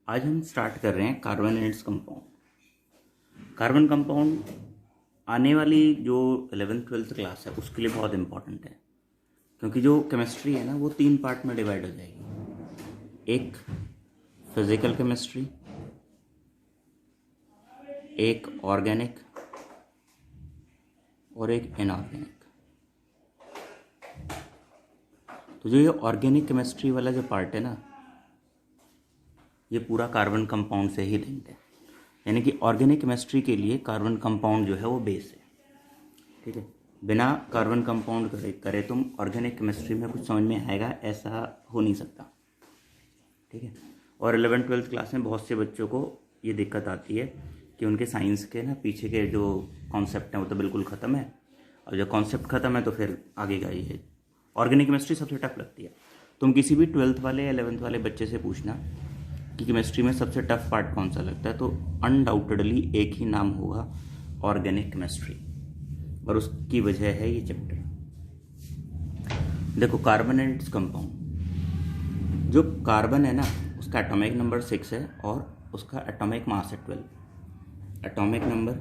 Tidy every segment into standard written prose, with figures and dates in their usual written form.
आज हम स्टार्ट कर रहे हैं carbon and its compound. Carbon compound आने वाली जो 11th-12th क्लास है उसके लिए बहुत इम्पोर्टेंट है, क्योंकि जो केमिस्ट्री है ना वो 3 पार्ट में डिवाइड हो जाएगी। एक फिजिकल केमिस्ट्री, एक ऑर्गेनिक और एक इनऑर्गेनिक। तो जो ये ऑर्गेनिक केमिस्ट्री वाला जो पार्ट है ना, ये पूरा कार्बन कंपाउंड से ही लिंक्ड है। यानी कि ऑर्गेनिक केमिस्ट्री के लिए कार्बन कंपाउंड जो है वो बेस है। ठीक है, बिना कार्बन कंपाउंड करे तुम ऑर्गेनिक केमिस्ट्री में कुछ समझ में आएगा ऐसा हो नहीं सकता। ठीक है, और 11th-12th क्लास में बहुत से बच्चों को ये दिक्कत आती है कि उनके साइंस के ना पीछे के जो कॉन्सेप्ट हैं वो तो बिल्कुल ख़त्म है, और जब कॉन्सेप्ट ख़त्म है तो फिर आगे का ये ऑर्गेनिक केमिस्ट्री सबसे टफ लगती है। तुम किसी भी 12th वाले या 11th वाले बच्चे से पूछना कि केमिस्ट्री में सबसे टफ पार्ट कौन सा लगता है, तो अनडाउटेडली एक ही नाम होगा, ऑर्गेनिक केमिस्ट्री। और उसकी वजह है ये चैप्टर। देखो, कार्बन एंड इट्स कंपाउंड। जो कार्बन है ना उसका एटॉमिक नंबर 6 है और उसका एटॉमिक मास है 12। Atomic number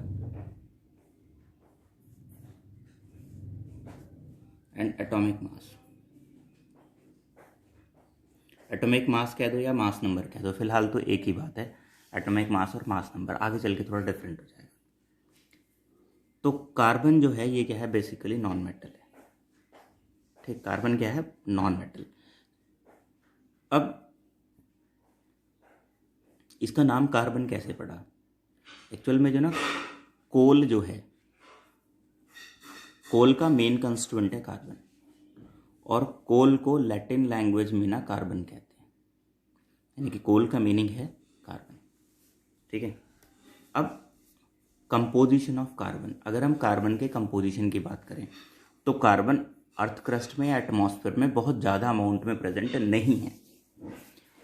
and atomic mass. Atomic mass कह दो या मास नंबर कह दो, फिलहाल तो एक ही बात है, एटॉमिक मास और मास नंबर। आगे चल के थोड़ा डिफरेंट हो जाएगा। तो कार्बन जो है ये क्या है, बेसिकली नॉन मेटल है। ठीक, कार्बन क्या है, नॉन मेटल। अब इसका नाम कार्बन कैसे पड़ा? एक्चुअल में जो ना कोल जो है, कोल का मेन कंस्टिट्यूएंट है कार्बन, और कोल को लैटिन लैंग्वेज में ना कार्बन कहते हैं। यानी कि कोल का मीनिंग है कार्बन। ठीक है, अब कंपोजिशन ऑफ कार्बन। अगर हम कार्बन के कंपोजिशन की बात करें तो कार्बन अर्थ क्रस्ट में या एटमॉस्फेयर में बहुत ज़्यादा अमाउंट में प्रेजेंट नहीं है।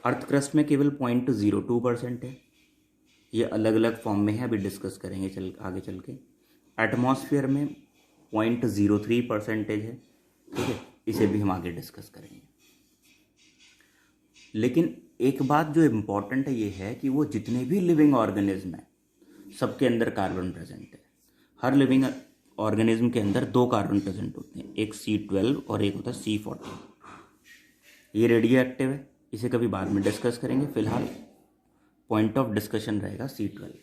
अर्थ क्रस्ट में केवल 0.02% है। ये अलग अलग फॉर्म में है, अभी डिस्कस करेंगे आगे चल के। एटमॉस्फेयर में 0.03% है। ठीक है, इसे भी हम आगे डिस्कस करेंगे। लेकिन एक बात जो इम्पॉर्टेंट है ये है कि वो जितने भी लिविंग ऑर्गेनिज्म हैं सबके अंदर कार्बन प्रेजेंट है। हर लिविंग ऑर्गेनिज्म के अंदर 2 कार्बन प्रेजेंट होते हैं, एक C12 और एक होता है C14। ये रेडियो एक्टिव है, इसे कभी बाद में डिस्कस करेंगे। फिलहाल पॉइंट ऑफ डिस्कशन रहेगा C12।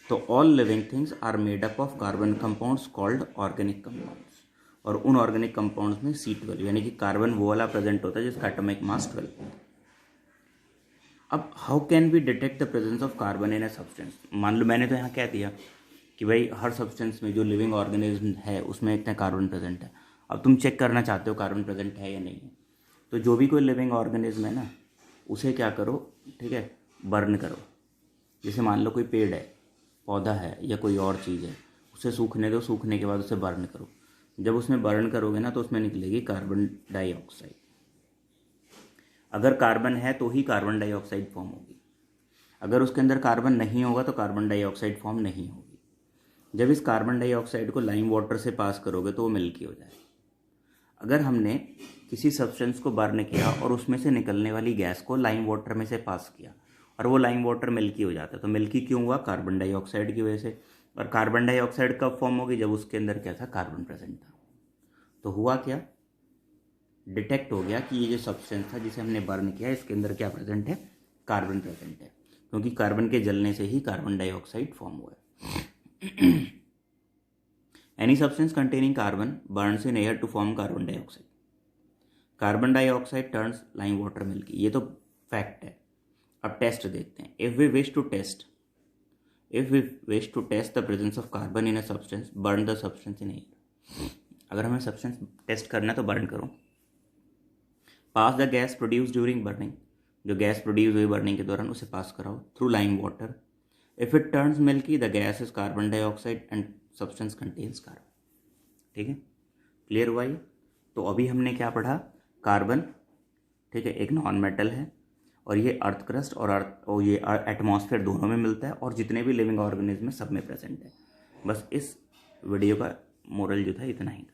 तो all living things are made up of carbon compounds called organic compounds. और उन ऑर्गेनिक कंपाउंड्स में C12 यानी कि कार्बन वो वाला प्रेजेंट होता है जिसका एटॉमिक मास 12। अब how can we detect the presence of carbon in a substance? मान लो मैंने तो यहाँ कह दिया कि भाई हर सब्सटेंस में जो लिविंग ऑर्गेनिज्म है उसमें इतना कार्बन प्रेजेंट है। अब तुम चेक करना चाहते हो कार्बन प्रेजेंट है या नहीं है, तो जो भी कोई लिविंग ऑर्गेनिज्म है ना उसे क्या करो, ठीक है, बर्न करो। जैसे मान लो कोई पेड़ है, पौधा है या कोई और चीज़ है, उसे सूखने दो, सूखने के बाद उसे बर्न करो। जब उसमें बर्न करोगे ना तो उसमें निकलेगी कार्बन डाइऑक्साइड। अगर कार्बन है तो ही कार्बन डाइऑक्साइड फॉर्म होगी, अगर उसके अंदर कार्बन नहीं होगा तो कार्बन डाइऑक्साइड फॉर्म नहीं होगी। जब इस कार्बन डाइऑक्साइड को लाइम वाटर से पास करोगे तो वो मिल्की हो जाएगी। अगर हमने किसी सब्सटेंस को बर्न किया और उसमें से निकलने वाली गैस को लाइम वाटर में से पास किया और वो लाइम वाटर मिल्की हो जाता है, तो मिल्की क्यों हुआ? कार्बन डाइऑक्साइड की वजह से। और कार्बन डाइऑक्साइड कब फॉर्म होगी? जब उसके अंदर क्या था, कार्बन प्रेजेंट था। तो हुआ क्या, डिटेक्ट हो गया कि ये जो सब्सटेंस था जिसे हमने बर्न किया इसके अंदर क्या प्रेजेंट है, कार्बन प्रेजेंट है, क्योंकि कार्बन के जलने से ही कार्बन डाइऑक्साइड फॉर्म हुआ है। Any substance containing carbon burns in air to form carbon dioxide. Carbon dioxide turns lime water milky, ये तो फैक्ट है। अब टेस्ट देखते हैं। If we wish to test the presence of carbon in a substance, burn the substance in air. अगर हमें substance test करना है तो बर्न करो। Pass the gas produce during burning, जो गैस प्रोड्यूस हुई बर्निंग के दौरान उसे पास कराओ through lime water. If it turns milky the gas is carbon dioxide and substance contains carbon. ठीक है, क्लियर हुआ ये? तो अभी हमने क्या पढ़ा, कार्बन, ठीक है, एक नॉन मेटल है और ये अर्थ क्रस्ट और ये एटमॉस्फेयर दोनों में मिलता है, और जितने भी लिविंग ऑर्गेनिज्म है सब में प्रेजेंट है। बस इस वीडियो का मोरल जो था इतना ही था।